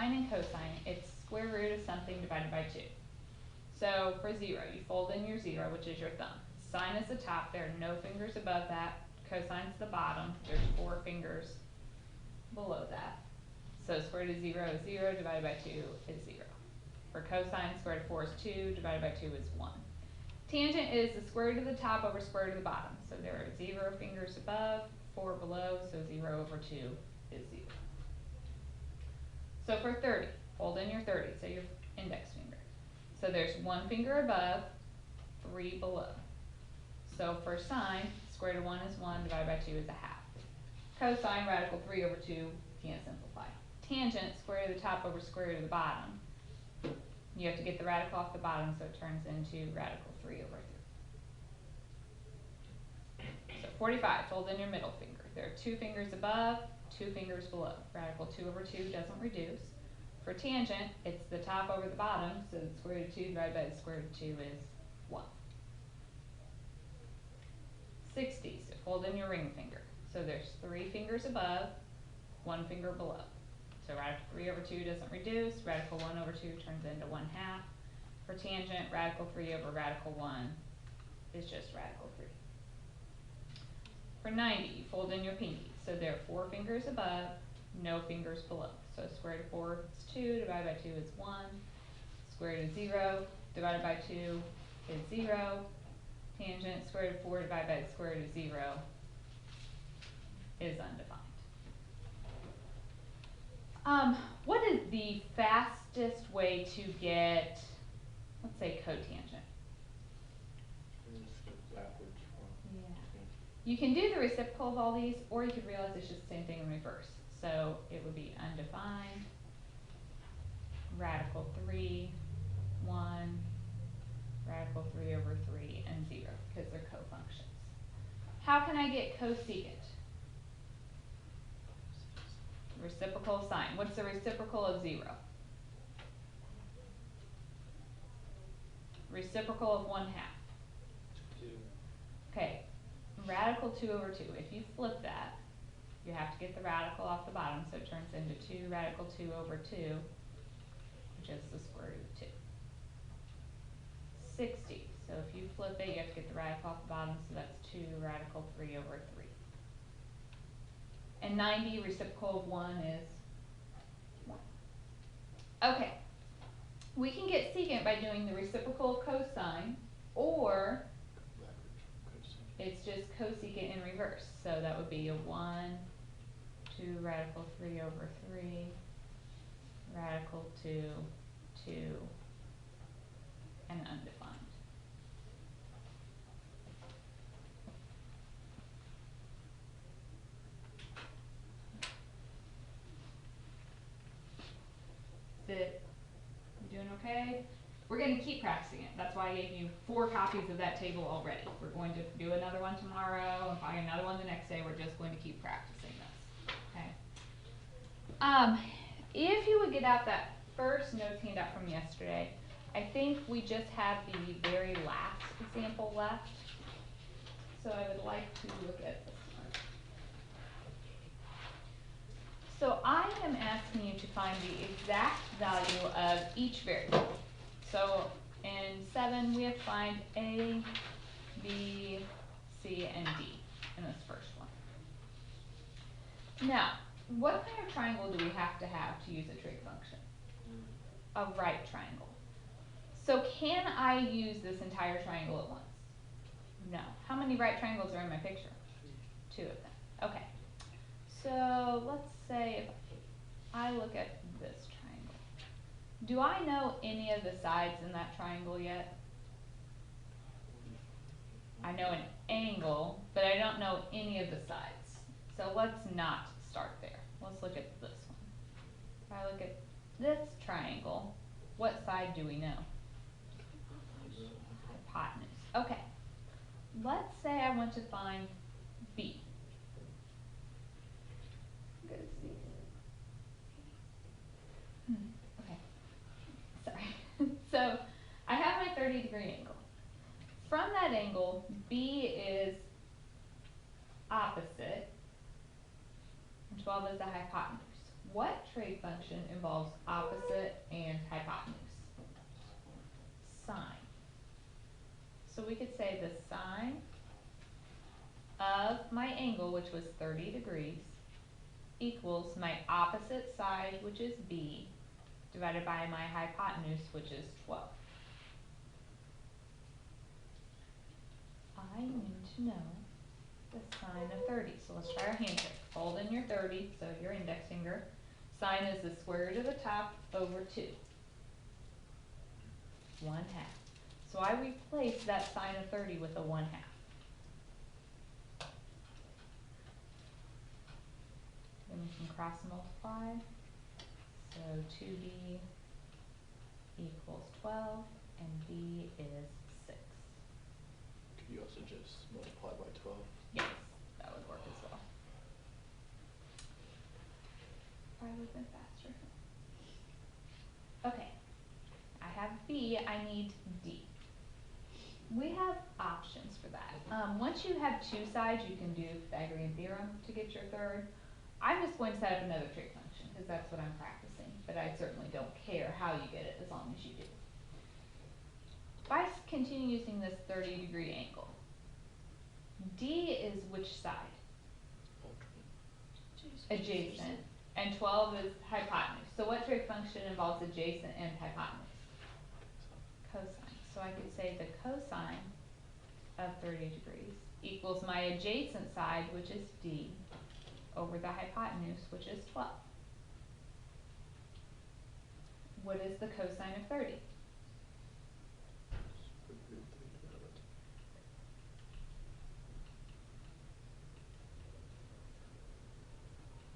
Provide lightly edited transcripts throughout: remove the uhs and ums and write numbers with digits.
sine and cosine, it's square root of something divided by 2. So for 0, you fold in your 0, which is your thumb. Sine is the top, there are no fingers above that. Cosine's the bottom, there's 4 fingers below that. So square root of 0 is 0, divided by 2 is 0. For cosine, square root of 4 is 2, divided by 2 is 1. Tangent is the square root of the top over square root of the bottom. So there are 0 fingers above, 4 below, so 0 over 2 is 0. So for 30, fold in your 30, so your index finger. So there's 1 finger above, 3 below. So for sine, square root of 1 is 1, divided by 2 is a half. Cosine, radical 3 over 2, can't simplify. Tangent, square root of the top over square root of the bottom. You have to get the radical off the bottom, so it turns into radical 3 over 3. So 45, fold in your middle finger. There are 2 fingers above, 2 fingers below. Radical 2 over 2 doesn't reduce. For tangent, it's the top over the bottom, so the square root of 2 divided by the square root of 2 is 1. 60, so fold in your ring finger. So there's 3 fingers above, 1 finger below. So radical 3 over 2 doesn't reduce, radical 1 over 2 turns into 1/2. For tangent, radical 3 over radical 1 is just radical 3. For 90, you fold in your pinky. So there are 4 fingers above, no fingers below. So square root of 4 is 2, divided by 2 is 1. Square root of 0 divided by 2 is 0. Tangent, square root of 4 divided by the square root of 0 is undefined. What is the fastest way to get, let's say, cotangent? Yeah. You can do the reciprocal of all these, or you could realize it's just the same thing in reverse. So it would be undefined, radical 3, 1, radical 3 over 3, and 0, because they're cofunctions. How can I get cosecant? Reciprocal of sine. What's the reciprocal of 0? Reciprocal of 1/2. 2. Okay, radical 2 over 2. If you flip that, you have to get the radical off the bottom, so it turns into 2 radical 2 over 2, which is the square root of 2. 60. So if you flip it, you have to get the radical off the bottom, so that's 2 radical 3 over 3. And 90, reciprocal of 1 is 1. Okay, we can get secant by doing the reciprocal of cosine, or it's just cosecant in reverse. So that would be a 1, 2 radical 3 over 3, radical 2, 2, and undefined. You doing okay? We're going to keep practicing it. That's why I gave you 4 copies of that table already. We're going to do another one tomorrow and probably another one the next day. We're just going to keep practicing this. Okay. If you would get out that first notes handout from yesterday, I think we just have the very last example left. So I would like to look at this one. So I am asking you to find the exact value of each variable. So in 7, we have to find A, B, C, and D in this first one. Now, what kind of triangle do we have to use a trig function? A right triangle. So can I use this entire triangle at once? No. How many right triangles are in my picture? 2 of them. Okay. So let's say if I look at this triangle. Do I know any of the sides in that triangle yet? I know an angle, but I don't know any of the sides. So let's not start there. Let's look at this one. If I look at this triangle, what side do we know? Hypotenuse. Okay. Let's say I want to find B. Go to C. Okay. Sorry. So I have my 30-degree angle. From that angle, B is opposite, and 12 is the hypotenuse. What trig function involves opposite and hypotenuse? Sine. So we could say the sine of my angle, which was 30 degrees, equals my opposite side, which is B, divided by my hypotenuse, which is 12. I need to know the sine of 30. So let's try our hand trick. Hold in your 30, so your index finger. Sine is the square root of the top over 2. 1/2. So I replace that sine of 30 with a 1/2. Then we can cross multiply. So 2b equals 12, and b is 6. Could you also just multiply by 12? Yes, that would work as well. Probably would have been faster. Okay, I have B, I need D. We have options for that. Once you have two sides, you can do Pythagorean theorem to get your third. I'm just going to set up another trig function, because that's what I'm practicing, but I certainly don't care how you get it, as long as you do. If I continue using this 30-degree angle, D is which side? Adjacent. And 12 is hypotenuse. So what trig function involves adjacent and hypotenuse? Cosine. So I could say the cosine of 30 degrees equals my adjacent side, which is D, over the hypotenuse, which is 12. What is the cosine of 30?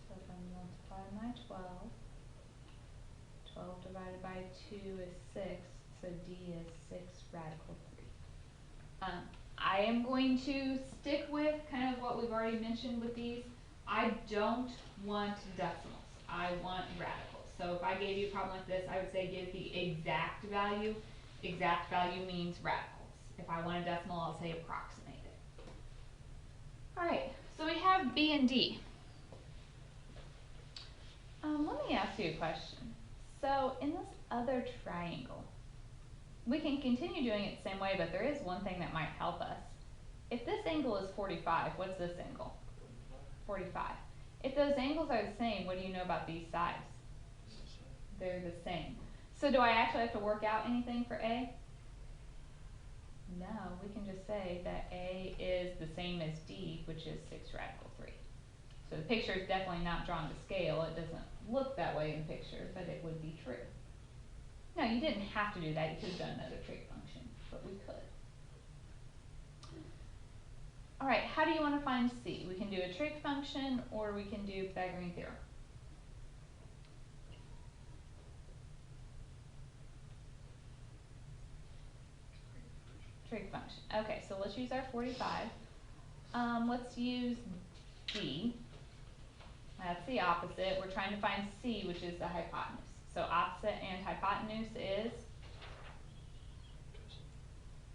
So if I multiply my 12, 12 divided by 2 is 6, so D is 6 radical 3. I am going to stick with kind of what we've already mentioned with these. I don't want decimals. I want radicals. So if I gave you a problem like this, I would say give the exact value. Exact value means radicals. If I want a decimal, I'll say approximate it. Alright, so we have B and D. Let me ask you a question. So in this other triangle, we can continue doing it the same way, but there is one thing that might help us. If this angle is 45, what's this angle? 45. If those angles are the same, what do you know about these sides? They're the same. So do I actually have to work out anything for A? No, we can just say that A is the same as D, which is 6 radical 3. So the picture is definitely not drawn to scale. It doesn't look that way in the picture, but it would be true. No, you didn't have to do that. You could have done another trig function, but we could. All right, how do you want to find C? We can do a trig function, or we can do Pythagorean theorem. Trig function. Okay, so let's use our 45. Let's use D. That's the opposite. We're trying to find C, which is the hypotenuse. So opposite and hypotenuse is?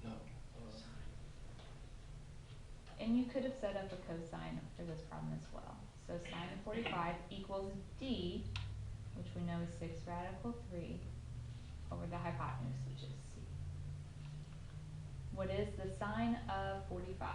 No. And you could have set up a cosine for this problem as well. So sine of 45 equals D, which we know is 6 radical 3, over the hypotenuse, which is C. What is the sine of 45?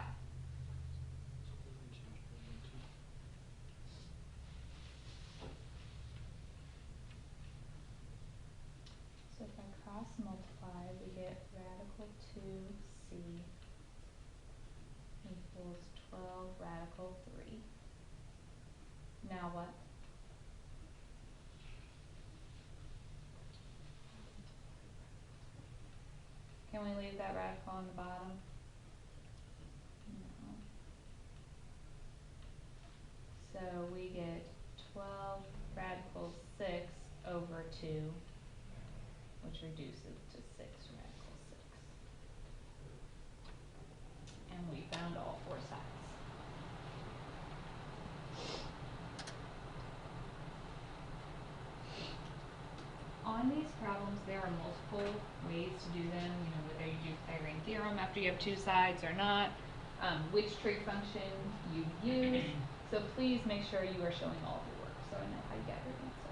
So if I cross multiply, we get radical 2C equals 12 radical 3. Now what? Can we leave that radical on the bottom? No. So we get 12 radical 6 over 2, which reduces to 6 radical 6. And we found all four sides. On these problems, there are multiple ways to do them, whether you do Pythagorean theorem after you have two sides or not, which trig function you use. So please make sure you are showing all of your work so I know how you got your answer.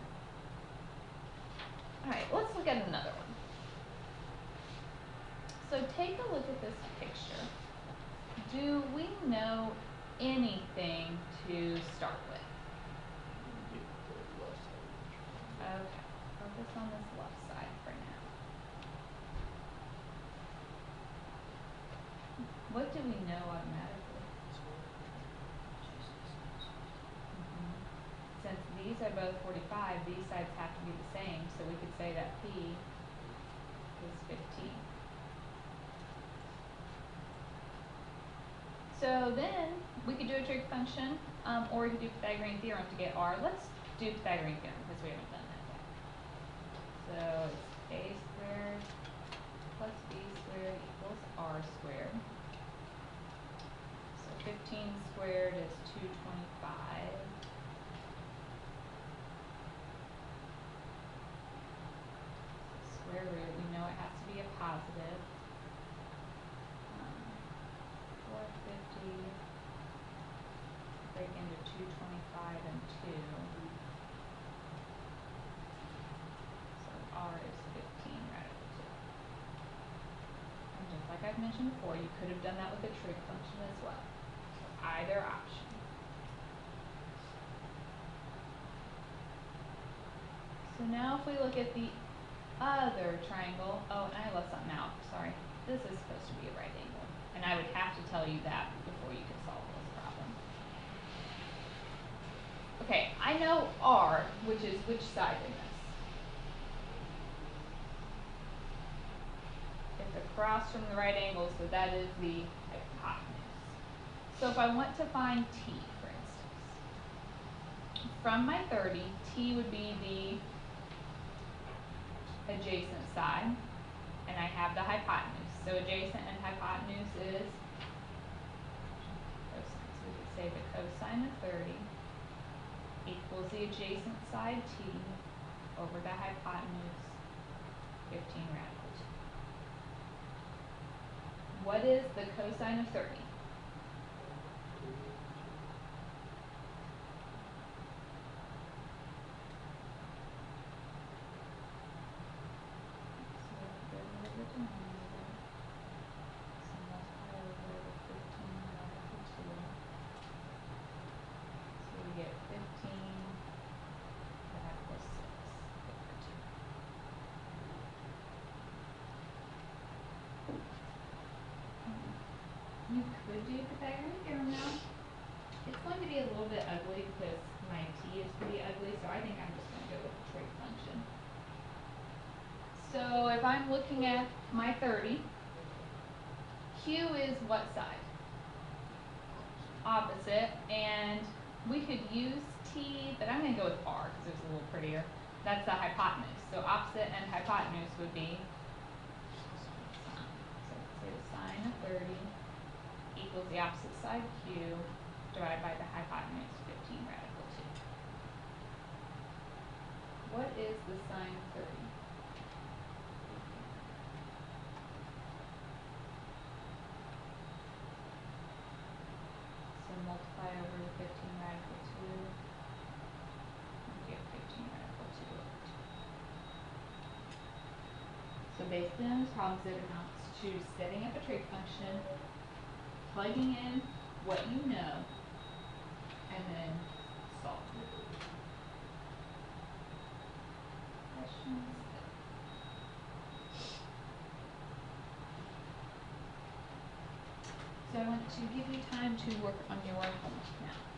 do we know anything to start with? Get the left side of the triangle. Okay, focus on this left side for now. What do we know automatically? Mhm. Since these are both 45, these sides have to be the same, so we could say that P is 15. So then, we could do a trig function, or we could do Pythagorean theorem to get R. Let's do Pythagorean theorem, because we haven't done that yet. So it's A squared plus B squared equals R squared. So 15 squared is 225. Square root, we know it has to be a positive. 450 break into 225 and 2. So R is 15 radical 2. And just like I've mentioned before, you could have done that with a trig function as well. So either option. So now if we look at the other triangle, oh, and I left something out, sorry. This is supposed to be a right angle, and I would have to tell you that before you could solve this problem. Okay, I know R, which is which side in this? It's across from the right angle, so that is the hypotenuse. So if I want to find T, for instance, from my 30, T would be the adjacent side, and I have the hypotenuse. So adjacent and hypotenuse is cosine. So we could say the cosine of 30 equals the adjacent side T over the hypotenuse 15 radical 2. What is the cosine of 30? You could do Pythagorean theorem now. It's going to be a little bit ugly because my T is pretty ugly, so I think I'm just going to go with the trig function. So if I'm looking at my 30, Q is what side? Opposite, and we could use T, but I'm going to go with R because it's a little prettier. That's the hypotenuse. So opposite and hypotenuse would be sine. So let's say the sine of 30 equals the opposite side Q divided by the hypotenuse 15 radical 2. What is the sine of 30? So multiply over the 15 radical 2 and get 15 radical 2 over 2. So basically on this problem, it amounts to setting up a trig function, plugging in what you know, and then solving. Questions? So I want to give you time to work on your homework now.